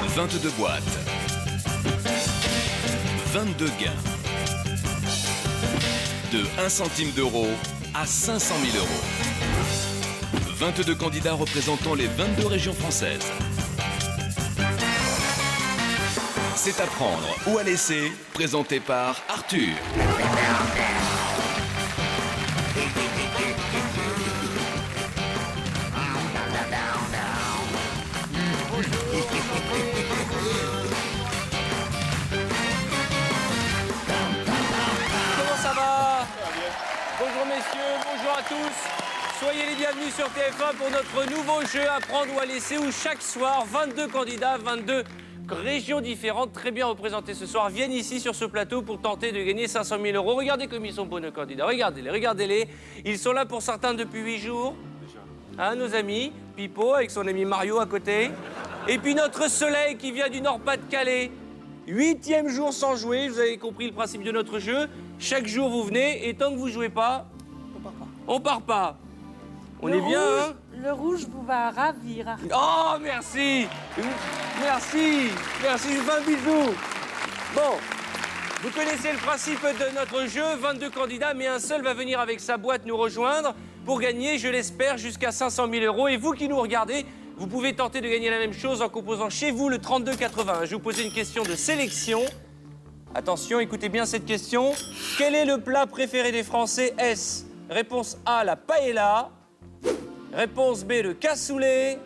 22 boîtes. 22 gains. De 1 centime d'euro à 500 000 euros. 22 candidats représentant les 22 régions françaises. C'est à prendre ou à laisser, présenté par Arthur. Comment ça va? Bonjour messieurs, bonjour à tous. Soyez les bienvenus sur TF1 pour notre nouveau jeu à prendre ou à laisser où chaque soir, 22 candidats, 22 régions différentes, très bien représentées ce soir, viennent ici sur ce plateau pour tenter de gagner 500 000 euros. Regardez comme ils sont beaux nos candidats, regardez-les, regardez-les. Ils sont là pour certains depuis 8 jours. Hein, nos amis, Pipo avec son ami Mario à côté. Et puis notre Soleil qui vient du Nord-Pas-de-Calais. 8e jour sans jouer, vous avez compris le principe de notre jeu. Chaque jour vous venez et tant que vous jouez pas, on part pas. On est bien, hein? Le rouge vous va ravir. Oh, merci. Merci. Merci, je vous fais un bisou. Bon, vous connaissez le principe de notre jeu. 22 candidats, mais un seul va venir avec sa boîte nous rejoindre pour gagner, je l'espère, jusqu'à 500 000 euros. Et vous qui nous regardez, vous pouvez tenter de gagner la même chose en composant chez vous le 3280. Je vais vous poser une question de sélection. Attention, écoutez bien cette question. Quel est le plat préféré des Français? Est-ce réponse A, la paella? Réponse B, le cassoulet?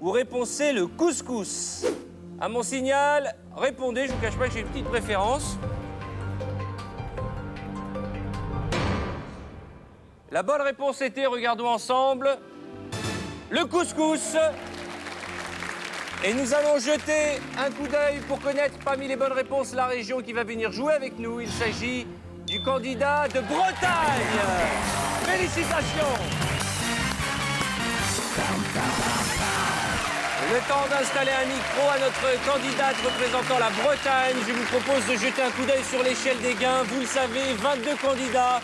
Ou réponse C, le couscous? À mon signal, répondez. Je ne vous cache pas que j'ai une petite préférence. La bonne réponse était, regardons ensemble, le couscous. Et nous allons jeter un coup d'œil pour connaître parmi les bonnes réponses la région qui va venir jouer avec nous. Il s'agit du candidat de Bretagne. Félicitations. Le temps d'installer un micro à notre candidate représentant la Bretagne. Je vous propose de jeter un coup d'œil sur l'échelle des gains. Vous le savez, 22 candidats,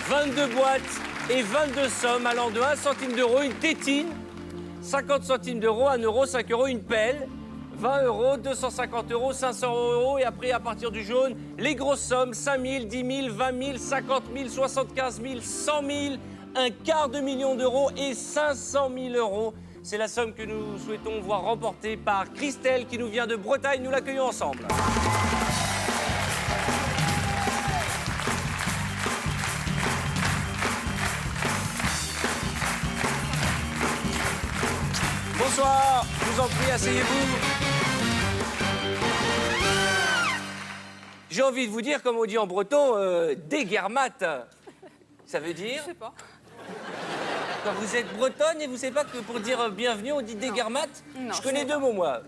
22 boîtes et 22 sommes allant de 1 centime d'euro, une tétine, 50 centimes d'euros, 1 euro, 5 euros, une pelle, 20 euros, 250 euros, 500 euros. Et après, à partir du jaune, les grosses sommes, 5 000, 10 000, 20 000, 50 000, 75 000, 100 000, un quart de million d'euros et 500 000 euros. C'est la somme que nous souhaitons voir remportée par Christelle qui nous vient de Bretagne. Nous l'accueillons ensemble. Bonsoir, je vous en prie, asseyez-vous. J'ai envie de vous dire, comme on dit en breton, déguermat. Ça veut dire? Je sais pas. Quand vous êtes bretonne et vous savez pas que pour dire bienvenue, on dit déguermat? Non, je connais je sais deux mots, moi.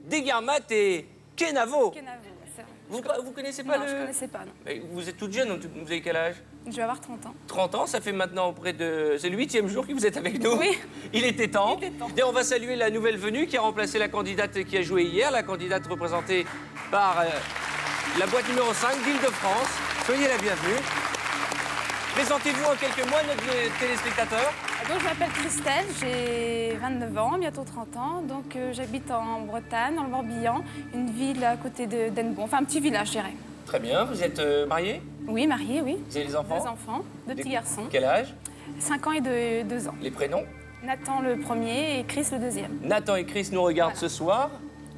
Déguermat et kenavo. Kenavo, c'est vrai. Vous connaissez pas Non, le... je connaissais pas, non. Mais vous êtes toute jeune, donc vous avez quel âge? Je vais avoir 30 ans. 30 ans, ça fait maintenant près de... C'est le 8e jour que vous êtes avec nous. Oui. Il était temps. Il était temps. Et on va saluer la nouvelle venue qui a remplacé la candidate qui a joué hier, la candidate représentée par la boîte numéro 5 d'Île-de-France. Soyez la bienvenue. Présentez-vous en quelques mots à notre téléspectateur. Donc, je m'appelle Christelle, j'ai 29 ans, bientôt 30 ans. Donc, j'habite en Bretagne, dans le Morbihan, une ville à côté de d'Hennebon. Enfin, un petit village, je dirais. Très bien. Vous êtes mariée? Oui, mariée, oui. Vous avez des enfants? 2 enfants, 2 petits garçons. Quel âge? 5 ans et 2 ans. Les prénoms? Nathan le premier et Chris le deuxième. Nathan et Chris nous regardent ce soir.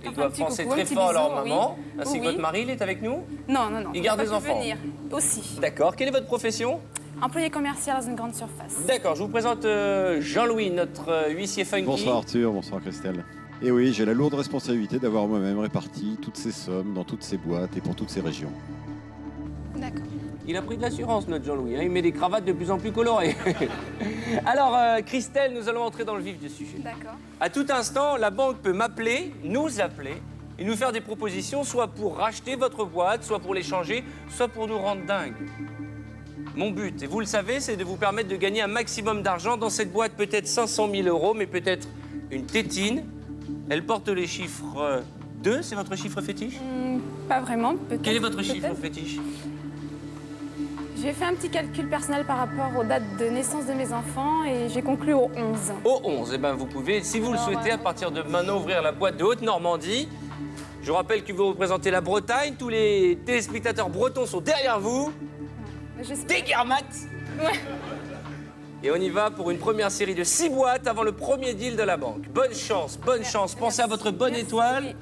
Ils Enfin, doivent un petit penser coucou, très un petit fort à leur bisou, oui. maman. Ainsi que Oui. votre mari, il est avec nous? Non, non, non. Il garde n'a des pas pu enfants? venir. Aussi. D'accord. Quelle est votre profession? Employé commercial dans une grande surface. D'accord, je vous présente Jean-Louis, notre huissier funky. Bonsoir Arthur, bonsoir Christelle. Et oui, j'ai la lourde responsabilité d'avoir moi-même réparti toutes ces sommes dans toutes ces boîtes et pour toutes ces régions. D'accord. Il a pris de l'assurance, notre Jean-Louis. Hein. Il met des cravates de plus en plus colorées. Alors, Christelle, nous allons entrer dans le vif du sujet. D'accord. À tout instant, la banque peut m'appeler, nous appeler, et nous faire des propositions, soit pour racheter votre boîte, soit pour l'échanger, soit pour nous rendre dingues. Mon but, et vous le savez, c'est de vous permettre de gagner un maximum d'argent. Dans cette boîte, peut-être 500 000 euros, mais peut-être une tétine. Elle porte les chiffres 2, c'est votre chiffre fétiche? Pas vraiment, peut-être. Quel est votre chiffre peut-être. fétiche? J'ai fait un petit calcul personnel par rapport aux dates de naissance de mes enfants et j'ai conclu au 11. Au 11, eh ben, vous pouvez, si vous le souhaitez, à partir de maintenant, ouvrir la boîte de Haute-Normandie. Je rappelle que vous représentez la Bretagne. Tous les téléspectateurs bretons sont derrière vous. Des guermates. Ouais. Et on y va pour une première série de 6 boîtes avant le premier deal de la banque. Bonne chance, bonne chance. Pensez à votre bonne Merci. étoile.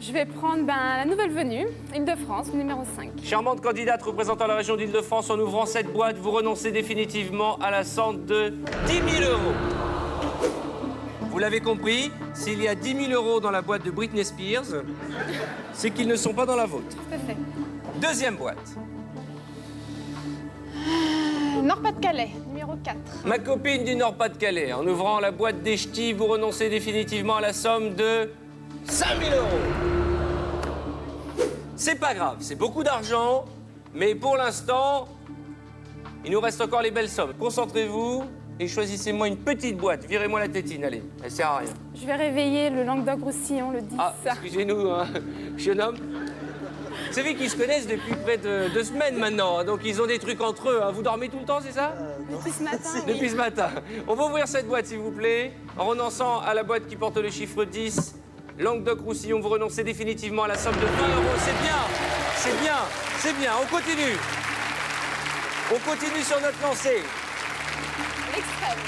Je vais prendre la nouvelle venue, Île-de-France, numéro 5. Charmante candidate représentant la région d'Île-de-France, en ouvrant cette boîte, vous renoncez définitivement à la somme de 10 000 euros. Vous l'avez compris, s'il y a 10 000 euros dans la boîte de Britney Spears, c'est qu'ils ne sont pas dans la vôtre. Tout à fait. Deuxième boîte. Nord-Pas-de-Calais, numéro 4. Ma copine du Nord-Pas-de-Calais, en ouvrant la boîte des ch'tis, vous renoncez définitivement à la somme de 5 000 euros. C'est pas grave, c'est beaucoup d'argent, mais pour l'instant, il nous reste encore les belles sommes. Concentrez-vous et choisissez-moi une petite boîte. Virez-moi la tétine, allez, elle sert à rien. Je vais réveiller le Languedoc-Roussillon le 10. Ah, excusez-nous, hein, jeune homme. Vous savez qu'ils se connaissent depuis près de 2 semaines maintenant, hein, donc ils ont des trucs entre eux. Hein. Vous dormez tout le temps, c'est ça? Depuis ce matin, oui. Depuis ce matin. On va ouvrir cette boîte, s'il vous plaît, en renonçant à la boîte qui porte le chiffre 10. Languedoc-Roussillon, vous renoncez définitivement à la somme de 20 euros. C'est bien, c'est bien, c'est bien. On continue. On continue sur notre lancée. L'extrême.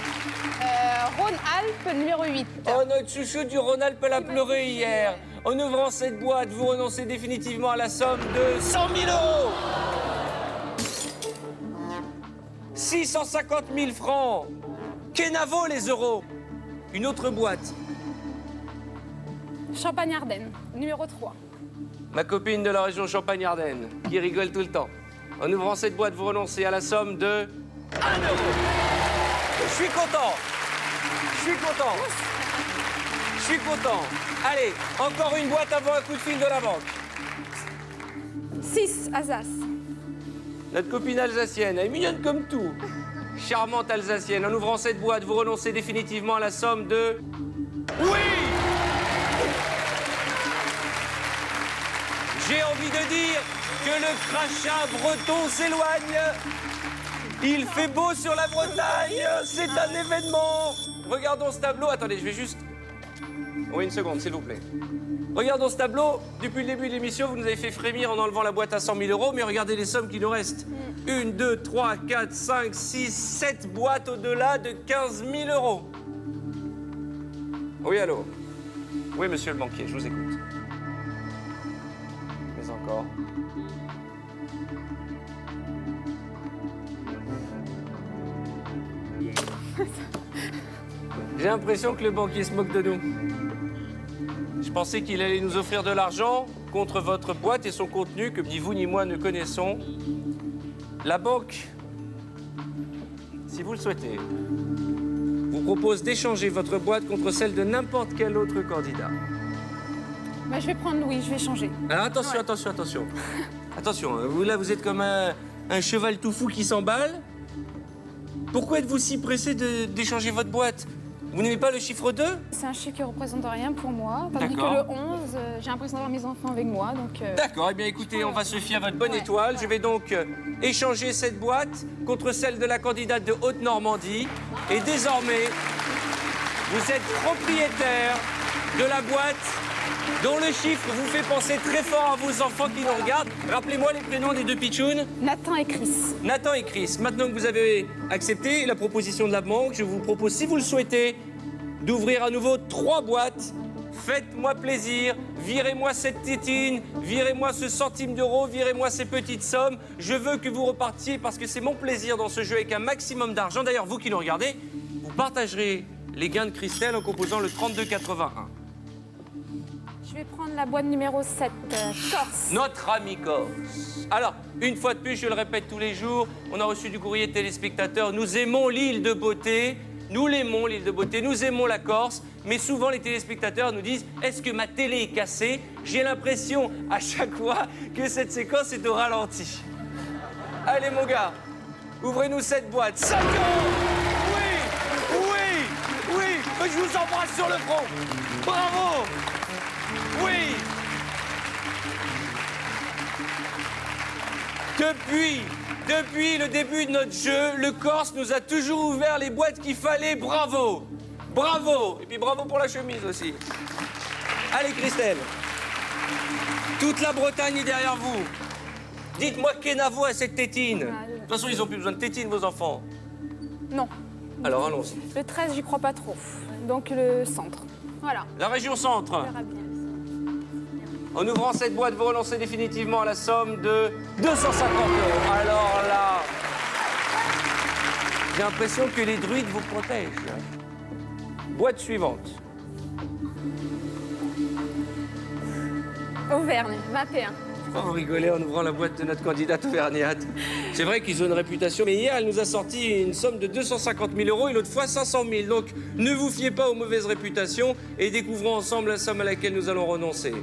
Rhône-Alpes, numéro 8. Oh, notre chouchou du Rhône-Alpes l'a pleuré hier. En ouvrant cette boîte, vous renoncez définitivement à la somme de 100 000 euros. 650 000 francs. Kenavo, les euros. Une autre boîte. Champagne-Ardenne, numéro 3. Ma copine de la région Champagne-Ardenne, qui rigole tout le temps. En ouvrant cette boîte, vous renoncez à la somme de 1 euro. Je suis content. Je suis content. Je suis content. Allez, encore une boîte avant un coup de fil de la banque. 6, Alsace. Notre copine alsacienne, elle est mignonne comme tout. Charmante alsacienne. En ouvrant cette boîte, vous renoncez définitivement à la somme de... Oui! J'ai envie de dire que le crachat breton s'éloigne. Il fait beau sur la Bretagne. C'est un événement. Regardons ce tableau. Attendez, je vais juste... Oui, une seconde, s'il vous plaît. Regardons ce tableau. Depuis le début de l'émission, vous nous avez fait frémir en enlevant la boîte à 100 000 euros. Mais regardez les sommes qui nous restent. 1, 2, 3, 4, 5, 6, 7 boîtes au-delà de 15 000 euros. Oui, allô? Oui, monsieur le banquier, je vous écoute. Mais encore. J'ai l'impression que le banquier se moque de nous. Je pensais qu'il allait nous offrir de l'argent contre votre boîte et son contenu que ni vous ni moi ne connaissons. La banque, si vous le souhaitez, vous propose d'échanger votre boîte contre celle de n'importe quel autre candidat. Bah, je vais prendre Louis, je vais changer. Alors attention, Ouais. attention, attention. Attention, hein, vous là, vous êtes comme un cheval tout fou qui s'emballe. Pourquoi êtes-vous si pressé d'échanger votre boîte? Vous n'aimez pas le chiffre 2? C'est un chiffre qui ne représente rien pour moi. Tandis que D'accord. le 11, j'ai l'impression d'avoir mes enfants avec moi. Donc, D'accord, eh bien écoutez, on va se fier à votre bonne Ouais, étoile. ouais. Je vais donc échanger cette boîte contre celle de la candidate de Haute-Normandie. Et désormais, vous êtes propriétaire de la boîte dont le chiffre vous fait penser très fort à vos enfants qui nous regardent. Rappelez-moi les prénoms des 2 pitchouns. Nathan et Chris. Nathan et Chris, maintenant que vous avez accepté la proposition de la banque, je vous propose, si vous le souhaitez, d'ouvrir à nouveau 3 boîtes. Faites-moi plaisir, virez-moi cette tétine, virez-moi ce centime d'euro, virez-moi ces petites sommes. Je veux que vous repartiez parce que c'est mon plaisir dans ce jeu avec un maximum d'argent. D'ailleurs, vous qui nous regardez, vous partagerez les gains de Christelle en composant le 3281. Je vais prendre la boîte numéro 7, Corse. Notre ami Corse. Alors, une fois de plus, je le répète tous les jours, on a reçu du courrier de téléspectateurs. Nous aimons l'île de beauté, nous l'aimons l'île de beauté, nous aimons la Corse, mais souvent les téléspectateurs nous disent « Est-ce que ma télé est cassée ?» J'ai l'impression à chaque fois que cette séquence est au ralenti. Allez mon gars, ouvrez-nous cette boîte. 5 euros. Oui, oui, oui, je vous embrasse sur le front. Bravo. Oui. Depuis le début de notre jeu, le Corse nous a toujours ouvert les boîtes qu'il fallait. Bravo! Bravo! Et puis bravo pour la chemise aussi. Allez, Christelle. Toute la Bretagne est derrière vous. Dites-moi qu'est-Navo à cette tétine. De toute façon, ils n'ont plus besoin de tétine, vos enfants. Non. Alors, allons-y. Le 13, j'y crois pas trop. Donc le centre. Voilà. La région centre. On verra bien. En ouvrant cette boîte, vous relancez définitivement la somme de 250 €. Alors là, j'ai l'impression que les druides vous protègent. Boîte suivante. Auvergne, 21. Oh, vous rigolez en ouvrant la boîte de notre candidate auvergnate. C'est vrai qu'ils ont une réputation, mais hier, elle nous a sorti une somme de 250 000 € et l'autre fois 500 000. Donc, ne vous fiez pas aux mauvaises réputations et découvrons ensemble la somme à laquelle nous allons renoncer.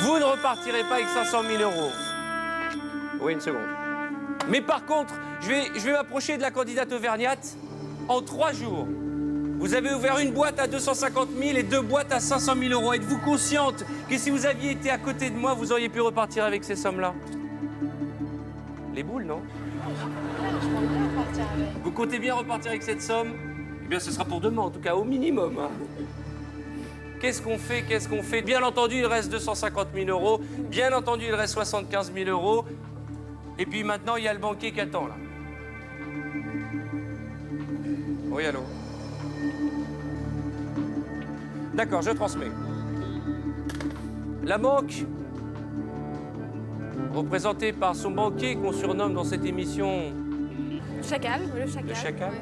Vous ne repartirez pas avec 500 000 €. Oui, une seconde. Mais par contre, je vais m'approcher de la candidate auvergnate en 3 jours. Vous avez ouvert une boîte à 250 000 et 2 boîtes à 500 000 €. Êtes-vous consciente que si vous aviez été à côté de moi, vous auriez pu repartir avec ces sommes-là? Les boules, non? Vous comptez bien repartir avec cette somme? Eh bien, ce sera pour demain, en tout cas, au minimum. Hein. Qu'est-ce qu'on fait? Qu'est-ce qu'on fait? Bien entendu, il reste 250 000 €. Bien entendu, il reste 75 000 €. Et puis maintenant, il y a le banquier qui attend, là. Oui, allô? D'accord, je transmets. La banque, représentée par son banquier qu'on surnomme dans cette émission Chacal, le chacal. le chacal. Ouais.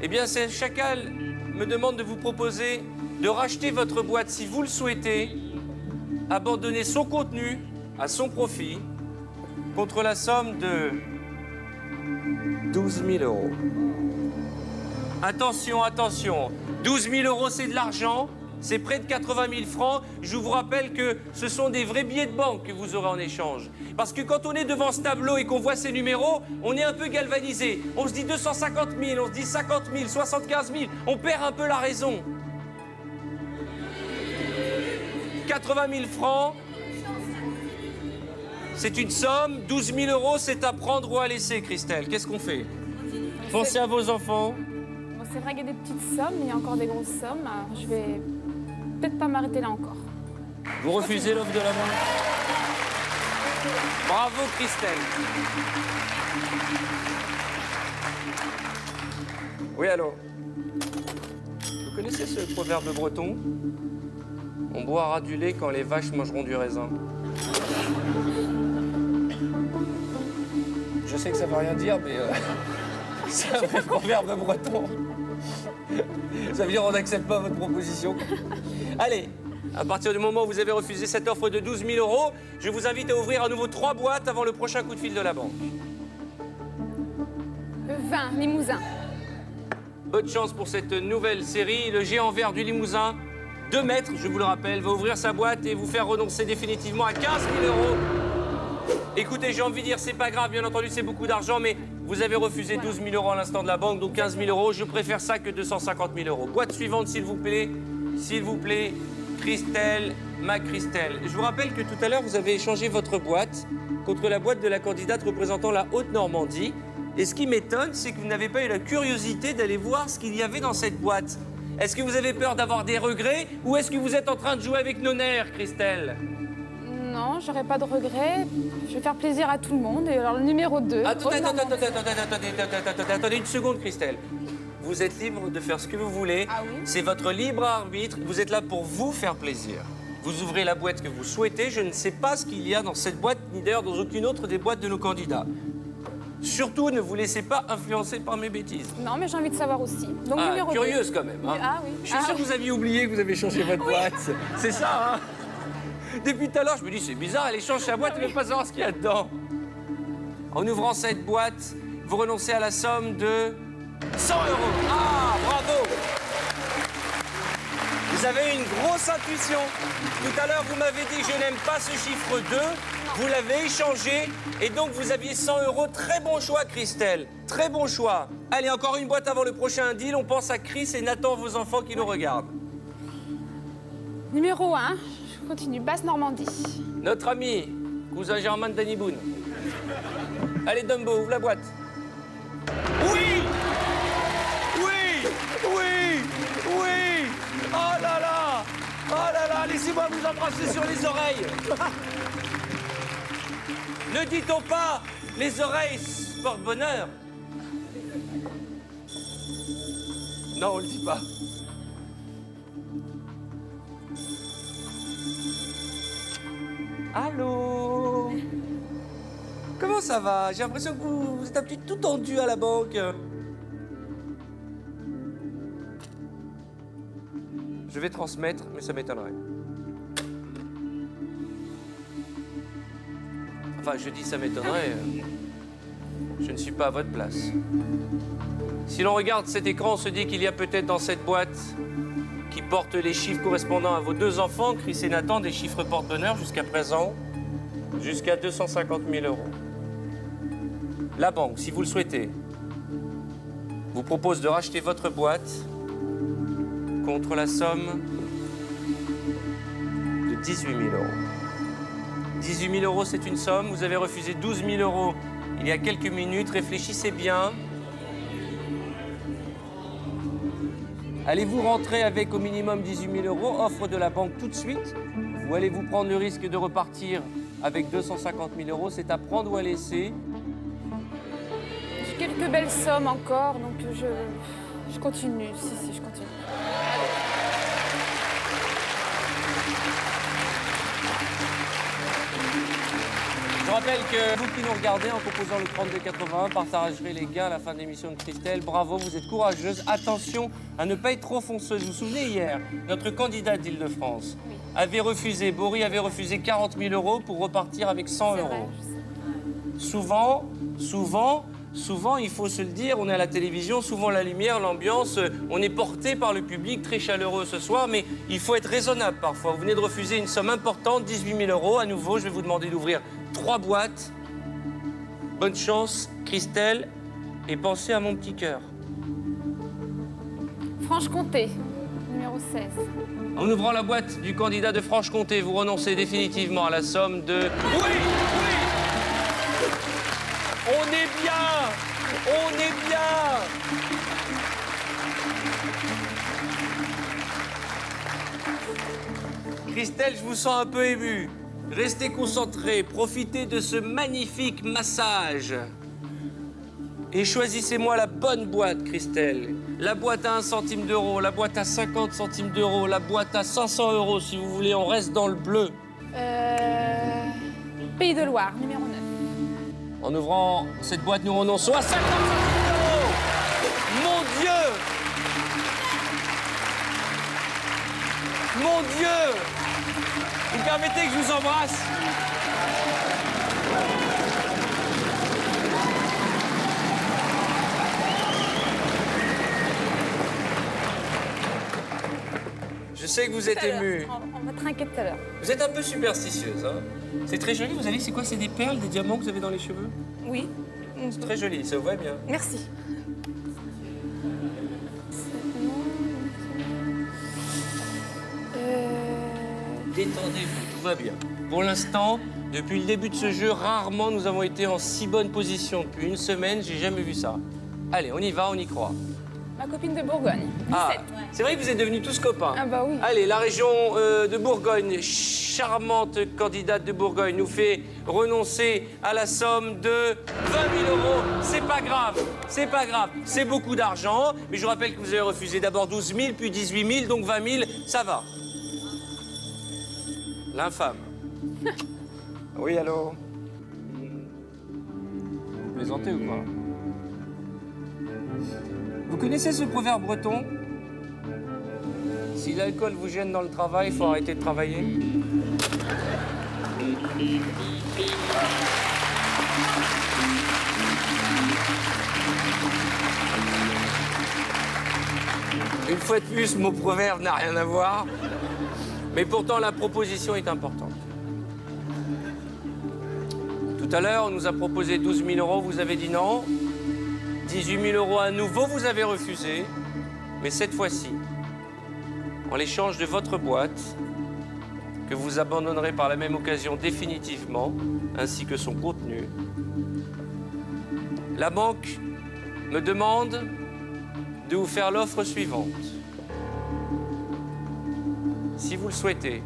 Eh bien, ce chacal me demande de vous proposer de racheter votre boîte si vous le souhaitez, abandonner son contenu à son profit contre la somme de 12 000 €. Attention, attention. 12 000 € c'est de l'argent, c'est près de 80 000 francs. Je vous rappelle que ce sont des vrais billets de banque que vous aurez en échange. Parce que quand on est devant ce tableau et qu'on voit ces numéros, on est un peu galvanisé. On se dit 250 000, on se dit 50 000, 75 000. On perd un peu la raison. 80 000 francs, c'est une somme. 12 000 €, c'est à prendre ou à laisser, Christelle. Qu'est-ce qu'on fait? Pensez à vos enfants. Bon, c'est vrai qu'il y a des petites sommes, mais il y a encore des grosses sommes. Alors, je vais peut-être pas m'arrêter là encore. Vous refusez l'offre de la banque? Bravo, Christelle. Oui, allô? Vous connaissez ce proverbe breton? On boira du lait quand les vaches mangeront du raisin. Je sais que ça veut rien dire, mais c'est un vrai proverbe breton. Ça veut dire on n'accepte pas votre proposition. Allez, à partir du moment où vous avez refusé cette offre de 12 000 €, je vous invite à ouvrir à nouveau 3 boîtes avant le prochain coup de fil de la banque. 20, Limousin. Bonne chance pour cette nouvelle série. Le géant vert du Limousin, 2 mètres, je vous le rappelle, va ouvrir sa boîte et vous faire renoncer définitivement à 15 000 €. Écoutez, j'ai envie de dire, c'est pas grave, bien entendu, c'est beaucoup d'argent, mais vous avez refusé 12 000 € à l'instant de la banque, donc 15 000 €. Je préfère ça que 250 000 €. Boîte suivante, s'il vous plaît. S'il vous plaît, Christelle, ma Christelle. Je vous rappelle que tout à l'heure, vous avez échangé votre boîte contre la boîte de la candidate représentant la Haute-Normandie. Et ce qui m'étonne, c'est que vous n'avez pas eu la curiosité d'aller voir ce qu'il y avait dans cette boîte. Est-ce que vous avez peur d'avoir des regrets ou est-ce que vous êtes en train de jouer avec nos nerfs, Christelle? Non, j'aurai pas de regrets. Je vais faire plaisir à tout le monde. Et alors, le numéro 2. Attendez une seconde, Christelle. Vous êtes libre de faire ce que vous voulez. Ah oui? C'est votre libre arbitre. Vous êtes là pour vous faire plaisir. Vous ouvrez la boîte que vous souhaitez. Je ne sais pas ce qu'il y a dans cette boîte, ni d'ailleurs dans aucune autre des boîtes de nos candidats. Surtout, ne vous laissez pas influencer par mes bêtises. Non, mais j'ai envie de savoir aussi. Donc, numéro 2. Curieuse quand même. Hein. Ah oui. Je suis sûr que vous aviez oublié que vous avez changé votre boîte. C'est ça, hein? Depuis tout à l'heure, je me dis, c'est bizarre, elle échange sa boîte, elle ne veut pas savoir ce qu'il y a dedans. En ouvrant cette boîte, vous renoncez à la somme de 100 €. Ah, bravo! Vous avez une grosse intuition. Tout à l'heure, vous m'avez dit, je n'aime pas ce chiffre 2. Vous l'avez échangé et donc vous aviez 100 €. Très bon choix, Christelle. Très bon choix. Allez, encore une boîte avant le prochain deal. On pense à Chris et Nathan, vos enfants qui nous regardent. Numéro 1. continue. Basse-Normandie. Notre ami, cousin Germain de Danny Boone. Allez, Dumbo, ouvre la boîte. Oui! Oui! Oui! Oui! Oh là là! Oh là là! Laissez-moi vous embrasser sur les oreilles. Ne dit-on pas, les oreilles portent bonheur? Non, on le dit pas. Allô? Comment ça va? J'ai l'impression que vous êtes un petit tout tendu à la banque. Je vais transmettre, mais ça m'étonnerait. Enfin, je dis ça m'étonnerait. Je ne suis pas à votre place. Si l'on regarde cet écran, on se dit qu'il y a peut-être dans cette boîte qui porte les chiffres correspondant à vos 2 enfants, Chris et Nathan, des chiffres porte-bonheur jusqu'à présent, jusqu'à 250 000 €. La banque, si vous le souhaitez, vous propose de racheter votre boîte contre la somme de 18 000 €. 18 000 €, c'est une somme. Vous avez refusé 12 000 € il y a quelques minutes. Réfléchissez bien. Allez-vous rentrer avec au minimum 18 000 €, offre de la banque tout de suite, ou allez-vous prendre le risque de repartir avec 250 000 €? C'est à prendre ou à laisser. J'ai quelques belles sommes encore, donc je continue. Si, je continue. Je rappelle que vous qui nous regardez en composant le 3281 partagerez les gains à la fin de l'émission de Christelle. Bravo, vous êtes courageuse. Attention à ne pas être trop fonceuse. Vous vous souvenez hier, notre candidat d'Île-de-France avait refusé, Bory avait refusé 40 000 € pour repartir avec 100 C'est €. vrai, je sais. Souvent, il faut se le dire, on est à la télévision, souvent la lumière, l'ambiance, on est porté par le public, très chaleureux ce soir, mais il faut être raisonnable parfois. Vous venez de refuser une somme importante, 18 000 €. À nouveau, je vais vous demander d'ouvrir 3 boîtes. Bonne chance, Christelle, et pensez à mon petit cœur. Franche-Comté, numéro 16. En ouvrant la boîte du candidat de Franche-Comté, vous renoncez définitivement à la somme de... Oui! On est bien! On est bien! Christelle, je vous sens un peu émue. Restez concentrés, profitez de ce magnifique massage. Et choisissez-moi la bonne boîte, Christelle. La boîte à 1 centime d'euro, la boîte à 50 centimes d'euros, la boîte à 500 € si vous voulez, on reste dans le bleu. Pays de Loire, numéro 9. En ouvrant cette boîte, nous renonçons à 50 centimes d'euros. Mon Dieu! Mon Dieu! Vous permettez que je vous embrasse? Je sais que vous êtes ému. On va trinquer tout à l'heure. Vous êtes un peu superstitieuse, hein? C'est très joli, vous savez, c'est quoi? C'est des perles, des diamants que vous avez dans les cheveux? Oui. C'est très joli, ça vous va bien. Merci. Détendez-vous, tout va bien. Pour l'instant, depuis le début de ce jeu, rarement nous avons été en si bonne position. Depuis une semaine, j'ai jamais vu ça. Allez, on y va, on y croit. Ma copine de Bourgogne, 17. Ah, c'est vrai que vous êtes devenus tous copains. Ah bah oui. Allez, la région de Bourgogne, charmante candidate de Bourgogne, nous fait renoncer à la somme de 20 000 €. C'est pas grave, c'est pas grave. C'est beaucoup d'argent, mais je vous rappelle que vous avez refusé d'abord 12 000, puis 18 000, donc 20 000, ça va. L'infâme. Oui, allô? Vous plaisantez ou quoi? Vous connaissez ce proverbe breton? Si l'alcool vous gêne dans le travail, il faut arrêter de travailler. Une fois de plus, mon proverbe n'a rien à voir. Mais pourtant, la proposition est importante. Tout à l'heure, on nous a proposé 12 000 €, vous avez dit non. 18 000 € à nouveau, vous avez refusé. Mais cette fois-ci, en l'échange de votre boîte, que vous abandonnerez par la même occasion définitivement, ainsi que son contenu. La banque me demande de vous faire l'offre suivante. Si vous le souhaitez,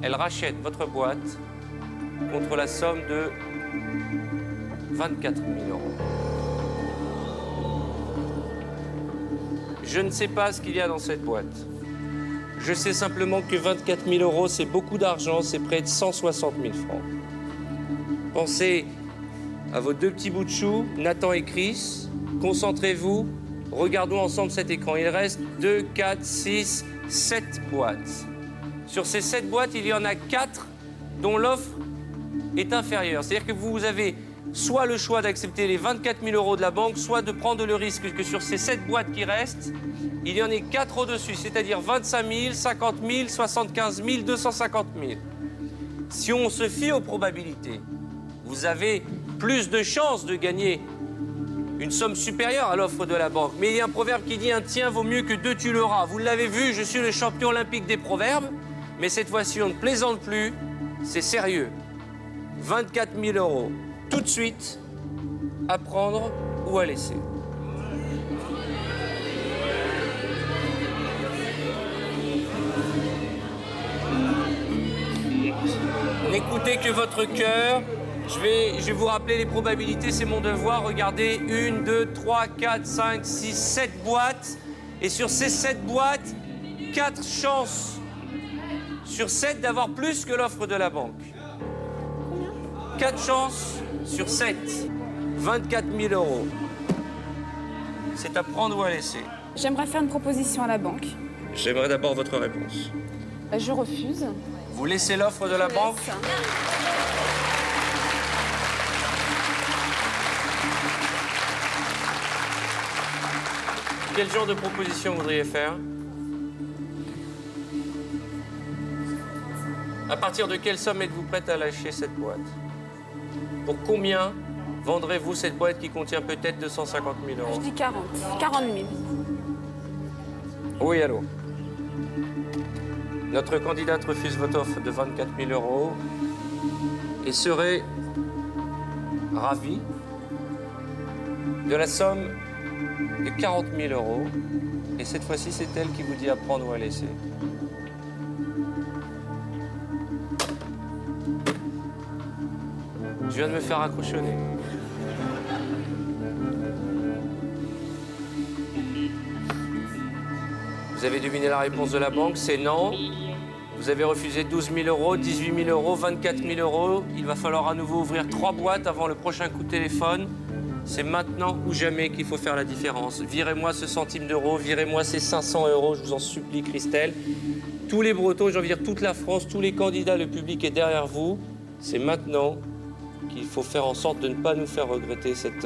elle rachète votre boîte contre la somme de 24 000 euros. Je ne sais pas ce qu'il y a dans cette boîte. Je sais simplement que 24 000 euros, c'est beaucoup d'argent, c'est près de 160 000 francs. Pensez à vos deux petits bouts de chou, Nathan et Chris. Concentrez-vous, regardons ensemble cet écran. Il reste 2, 4, 6, 7 boîtes. Sur ces 7 boîtes, il y en a 4 dont l'offre est inférieure. C'est-à-dire que vous avez soit le choix d'accepter les 24 000 euros de la banque, soit de prendre le risque que sur ces 7 boîtes qui restent, il y en ait 4 au-dessus, c'est-à-dire 25 000, 50 000, 75 000, 250 000. Si on se fie aux probabilités, vous avez plus de chances de gagner une somme supérieure à l'offre de la banque. Mais il y a un proverbe qui dit « un tien vaut mieux que deux tu l'auras ». Vous l'avez vu, je suis le champion olympique des proverbes, mais cette fois-ci, on ne plaisante plus, c'est sérieux. 24 000 euros, tout de suite, à prendre ou à laisser. N'écoutez que votre cœur. Je vais vous rappeler les probabilités, c'est mon devoir. Regardez, 1, 2, 3, 4, 5, 6, 7 boîtes. Et sur ces 7 boîtes, 4 chances sur 7 d'avoir plus que l'offre de la banque. 4 chances sur 7. 24 000 euros. C'est à prendre ou à laisser. J'aimerais faire une proposition à la banque. J'aimerais d'abord votre réponse. Je refuse. Vous laissez l'offre de la banque ? Quel genre de proposition voudriez faire? À partir de quelle somme êtes-vous prête à lâcher cette boîte? Pour combien vendrez-vous cette boîte qui contient peut-être 250 000 euros? Je dis 40. 40 000. Oui, allô. Notre candidate refuse votre offre de 24 000 euros et serait ravie de la somme de 40 000 euros. Et cette fois-ci, c'est elle qui vous dit à prendre ou à laisser. Je viens de me faire accrochonner. Vous avez deviné la réponse de la banque, c'est non. Vous avez refusé 12 000 euros, 18 000 euros, 24 000 euros. Il va falloir à nouveau ouvrir 3 boîtes avant le prochain coup de téléphone. C'est maintenant ou jamais qu'il faut faire la différence. Virez-moi ce centime d'euro, virez-moi ces 500 euros, je vous en supplie, Christelle. Tous les Bretons, j'ai envie de dire toute la France, tous les candidats, le public est derrière vous. C'est maintenant qu'il faut faire en sorte de ne pas nous faire regretter cette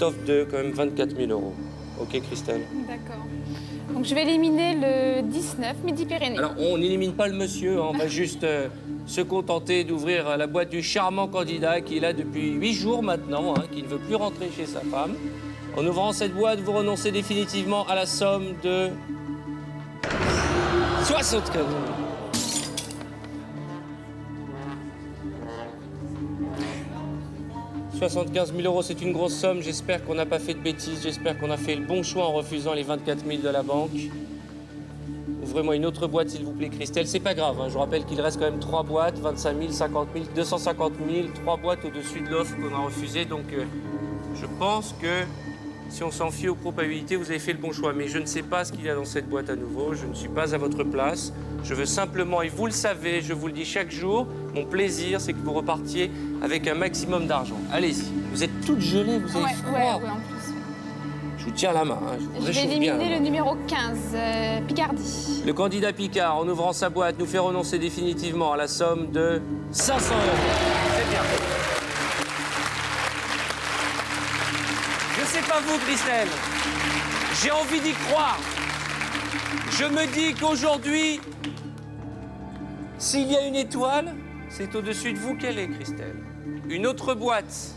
offre de quand même 24 000 euros. Ok, Christelle? D'accord. Donc je vais éliminer le 19, Midi-Pyrénées. Alors, on n'élimine pas le monsieur, hein, on va juste se contenter d'ouvrir la boîte du charmant candidat qui est là depuis 8 jours maintenant, hein, qui ne veut plus rentrer chez sa femme. En ouvrant cette boîte, vous renoncez définitivement à la somme de 75 000. « 75 000 euros, c'est une grosse somme. J'espère qu'on n'a pas fait de bêtises. J'espère qu'on a fait le bon choix en refusant les 24 000 de la banque. Ouvrez-moi une autre boîte, s'il vous plaît, Christelle. C'est pas grave, hein. Je vous rappelle qu'il reste quand même 3 boîtes, 25 000, 50 000, 250 000, 3 boîtes au-dessus de l'offre qu'on a refusée. Donc, je pense que si on s'en fie aux probabilités, vous avez fait le bon choix. Mais je ne sais pas ce qu'il y a dans cette boîte à nouveau. Je ne suis pas à votre place. Je veux simplement, et vous le savez, je vous le dis chaque jour, mon plaisir, c'est que vous repartiez avec un maximum d'argent. Allez-y. Vous êtes toutes gelées, vous avez froid. Ouais, en plus. Je vous tiens la main, hein. Je vous Je vais réchauffe bien. éliminer le numéro 15, Picardie. Le candidat Picard, en ouvrant sa boîte, nous fait renoncer définitivement à la somme de 500 euros. C'est bien. Je sais pas vous, Christelle. J'ai envie d'y croire. Je me dis qu'aujourd'hui, s'il y a une étoile, c'est au-dessus de vous qu'elle est, Christelle. Une autre boîte.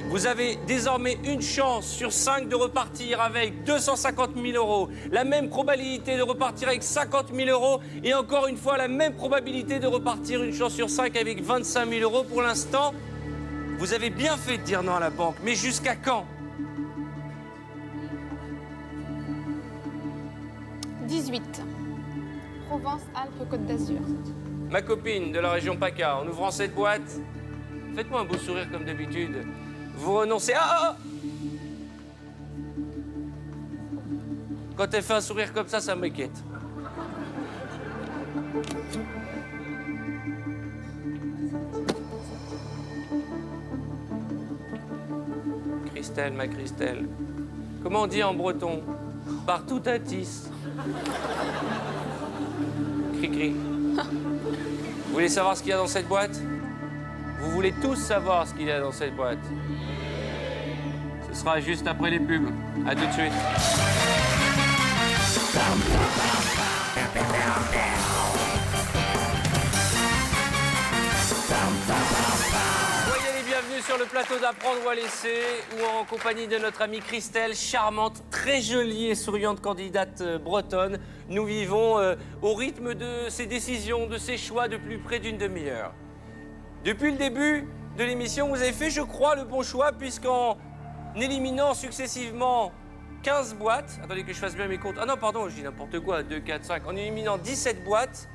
Vous avez désormais une chance sur 5 de repartir avec 250 000 euros. La même probabilité de repartir avec 50 000 euros. Et encore une fois, la même probabilité de repartir une chance sur 5 avec 25 000 euros. Pour l'instant, vous avez bien fait de dire non à la banque. Mais jusqu'à quand? 18. Provence-Alpes-Côte d'Azur. Ma copine de la région PACA, en ouvrant cette boîte, faites-moi un beau sourire comme d'habitude. Vous renoncez. Quand elle fait un sourire comme ça m'inquiète. Christelle, ma Christelle. Comment on dit en breton? Partout à tisse. Cri-cri. Vous voulez savoir ce qu'il y a dans cette boîte? Vous voulez tous savoir ce qu'il y a dans cette boîte? Ce sera juste après les pubs. À tout de suite. Soyez les bienvenus sur le plateau d'Apprendre ou à laisser, ou en compagnie de notre amie Christelle, charmante, très jolie et souriante candidate bretonne. Nous vivons au rythme de ses décisions, de ses choix, de plus près d'une demi-heure. Depuis le début de l'émission, vous avez fait, je crois, le bon choix, puisqu'en éliminant successivement 15 boîtes, attendez que je fasse bien mes comptes, ah non, pardon, je dis n'importe quoi, 2, 4, 5, en éliminant 17 boîtes,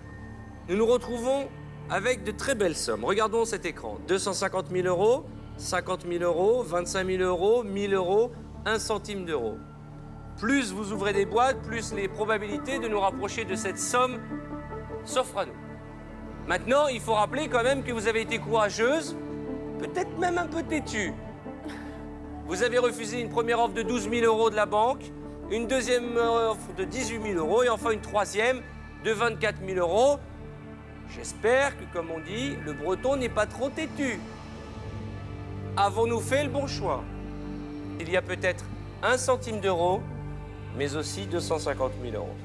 nous nous retrouvons avec de très belles sommes. Regardons cet écran. 250 000 euros, 50 000 euros, 25 000 euros, 1 000 euros, 1 centime d'euro. Plus vous ouvrez des boîtes, plus les probabilités de nous rapprocher de cette somme s'offrent à nous. Maintenant, il faut rappeler quand même que vous avez été courageuse, peut-être même un peu têtue. Vous avez refusé une première offre de 12 000 euros de la banque, une deuxième offre de 18 000 euros et enfin une troisième de 24 000 euros. J'espère que, comme on dit, le breton n'est pas trop têtu. Avons-nous fait le bon choix? Il y a peut-être 1 centime d'euro, mais aussi 250 000 euros.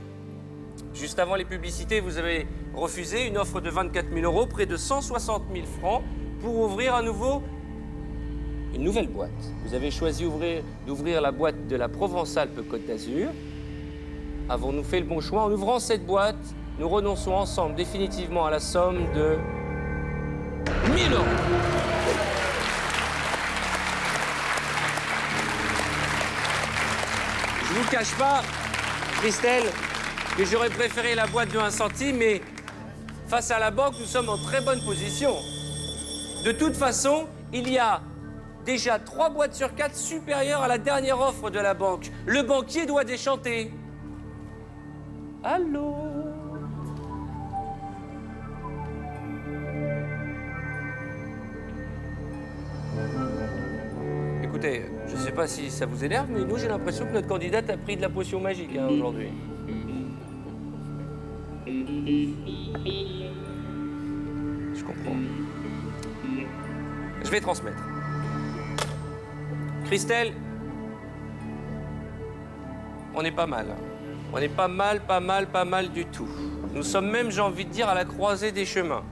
Juste avant les publicités, vous avez refusé une offre de 24 000 euros, près de 160 000 francs, pour ouvrir à nouveau une nouvelle boîte. Vous avez choisi d'ouvrir la boîte de la Provence-Alpes-Côte d'Azur. Avons-nous fait le bon choix? En ouvrant cette boîte, nous renonçons ensemble définitivement à la somme de 1 000 euros. Je ne vous cache pas, Christelle, que j'aurais préféré la boîte de 1 centime, mais face à la banque, nous sommes en très bonne position. De toute façon, il y a déjà 3 boîtes sur 4 supérieures à la dernière offre de la banque. Le banquier doit déchanter. Allô? Écoutez, je ne sais pas si ça vous énerve, mais nous, j'ai l'impression que notre candidate a pris de la potion magique aujourd'hui. Je comprends. Je vais transmettre. Christelle, on est pas mal. On est pas mal du tout. Nous sommes même, j'ai envie de dire, à la croisée des chemins.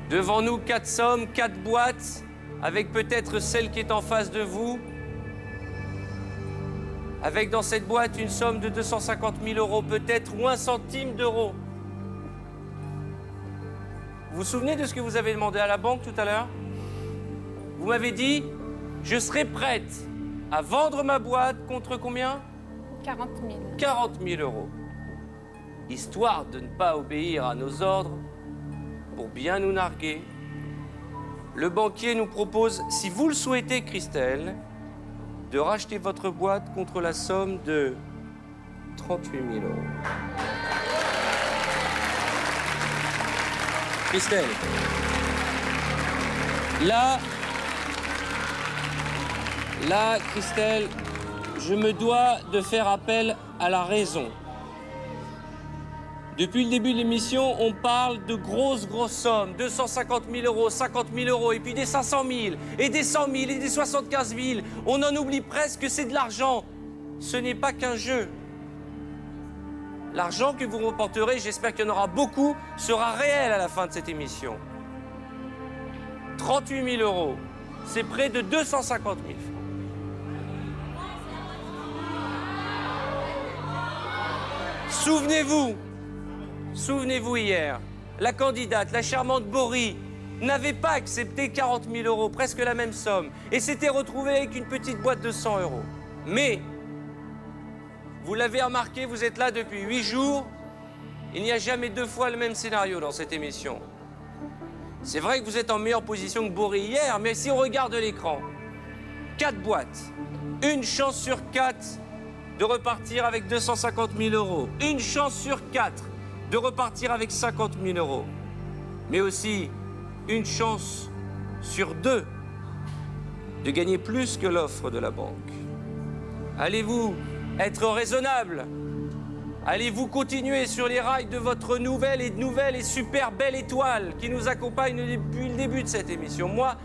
Devant nous, 4 sommes, 4 boîtes, avec peut-être celle qui est en face de vous. Avec dans cette boîte une somme de 250 000 euros peut-être, ou 1 centime d'euro. Vous vous souvenez de ce que vous avez demandé à la banque tout à l'heure? Vous m'avez dit, je serai prête à vendre ma boîte contre combien? 40 000. 40 000 euros. Histoire de ne pas obéir à nos ordres, pour bien nous narguer, le banquier nous propose, si vous le souhaitez, Christelle, de racheter votre boîte contre la somme de 38 000 euros. Christelle, là, Christelle, je me dois de faire appel à la raison. Depuis le début de l'émission, on parle de grosses sommes, 250 000 euros, 50 000 euros, et puis des 500 000, et des 100 000, et des 75 000. On en oublie presque que c'est de l'argent. Ce n'est pas qu'un jeu. L'argent que vous remporterez, j'espère qu'il y en aura beaucoup, sera réel à la fin de cette émission. 38 000 euros. c'est près de 250 000 francs. Souvenez-vous hier, la candidate, la charmante Bory, n'avait pas accepté 40 000 euros, presque la même somme, et s'était retrouvée avec une petite boîte de 100 euros. Mais, vous l'avez remarqué, vous êtes là depuis 8 jours, il n'y a jamais 2 fois le même scénario dans cette émission. C'est vrai que vous êtes en meilleure position que Bory hier, mais si on regarde l'écran, 4 boîtes, une chance sur 4 de repartir avec 250 000 euros, une chance sur 4 de repartir avec 50 000 euros, mais aussi une chance sur 2 de gagner plus que l'offre de la banque. Allez-vous être raisonnable? Allez-vous continuer sur les rails de votre nouvelle et super belle étoile qui nous accompagne depuis le début de cette émission? Moi,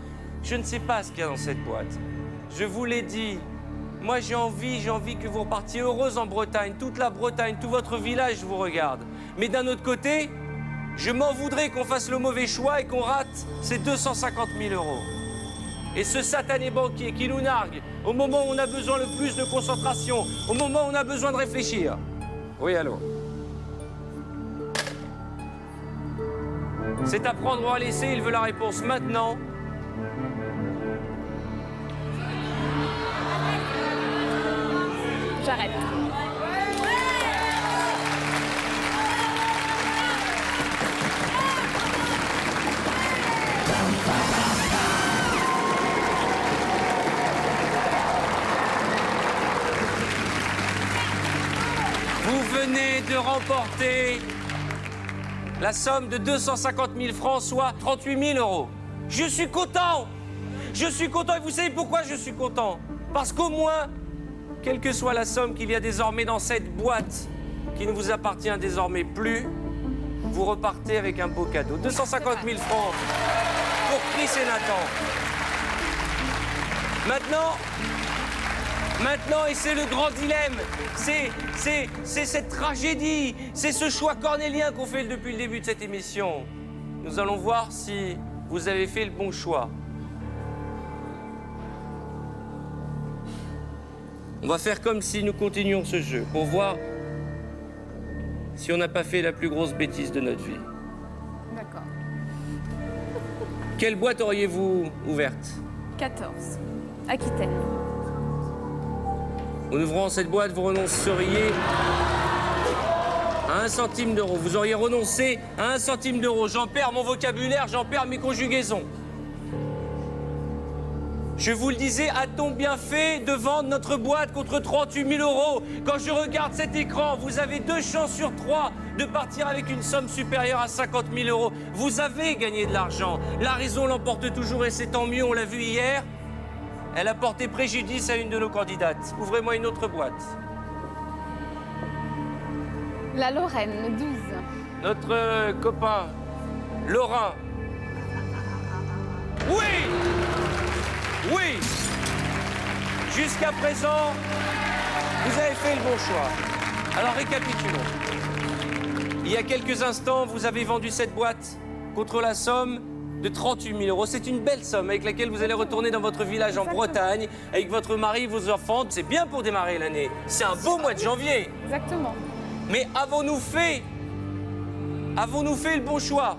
je ne sais pas ce qu'il y a dans cette boîte. Je vous l'ai dit, moi j'ai envie que vous repartiez heureuse en Bretagne. Toute la Bretagne, tout votre village vous regarde. Mais d'un autre côté, je m'en voudrais qu'on fasse le mauvais choix et qu'on rate ces 250 000 euros. Et ce satané banquier qui nous nargue au moment où on a besoin le plus de concentration, au moment où on a besoin de réfléchir. Oui, allô? C'est à prendre ou à laisser, il veut la réponse maintenant. J'arrête. Vous venez de remporter la somme de 250 000 francs, soit 38 000 euros. Je suis content! Je suis content et vous savez pourquoi je suis content? Parce qu'au moins, quelle que soit la somme qu'il y a désormais dans cette boîte qui ne vous appartient désormais plus, vous repartez avec un beau cadeau. 250 000 francs pour Chris et Nathan. Maintenant, et c'est le grand dilemme, c'est cette tragédie, c'est ce choix cornélien qu'on fait depuis le début de cette émission. Nous allons voir si vous avez fait le bon choix. On va faire comme si nous continuions ce jeu pour voir si on n'a pas fait la plus grosse bêtise de notre vie. D'accord. Quelle boîte auriez-vous ouverte? 14. Aquitaine. En ouvrant cette boîte, vous renonceriez à 1 centime d'euro. Vous auriez renoncé à 1 centime d'euro. J'en perds mon vocabulaire, j'en perds mes conjugaisons. Je vous le disais, a-t-on bien fait de vendre notre boîte contre 38 000 euros? Quand je regarde cet écran, vous avez 2 chances sur 3 de partir avec une somme supérieure à 50 000 euros. Vous avez gagné de l'argent. La raison l'emporte toujours et c'est tant mieux, on l'a vu hier. Elle a porté préjudice à une de nos candidates. Ouvrez-moi une autre boîte. La Lorraine, le 12. Notre copain, Laurent. Oui! Oui! Jusqu'à présent, vous avez fait le bon choix. Alors récapitulons. Il y a quelques instants, vous avez vendu cette boîte contre la somme de 38 000 euros. C'est une belle somme avec laquelle vous allez retourner dans votre village en Bretagne, avec votre mari et vos enfants. C'est bien pour démarrer l'année. C'est un beau mois de janvier. Exactement. Mais avons-nous fait le bon choix?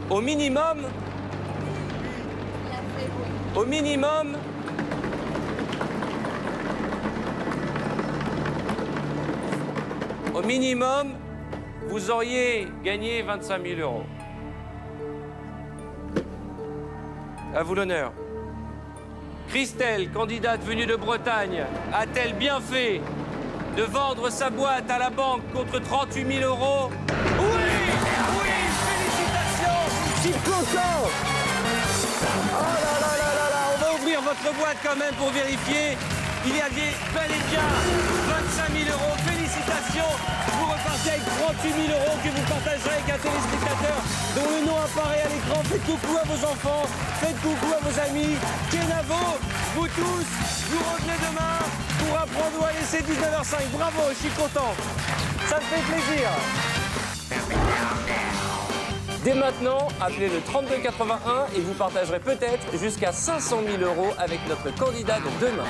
Au minimum, vous auriez gagné 25 000 euros. À vous l'honneur. Christelle, candidate venue de Bretagne, a-t-elle bien fait de vendre sa boîte à la banque contre 38 000 euros? Oui! Oui! Félicitations! Je suis content! Oh là là là là là! On va ouvrir votre boîte quand même pour vérifier. Il y a bel et bien 25 000 euros. Félicitations! Vous repartez avec 38 000 euros que vous partagerez avec un téléspectateur dont le nom apparaît à l'écran. Faites coucou à vos enfants, faites coucou à vos amis. Kenavo, vous tous, vous revenez demain pour apprendre ou à laisser 19h05. Bravo, je suis content. Ça me fait plaisir. Dès maintenant, appelez le 3281 et vous partagerez peut-être jusqu'à 500 000 € avec notre candidat de demain.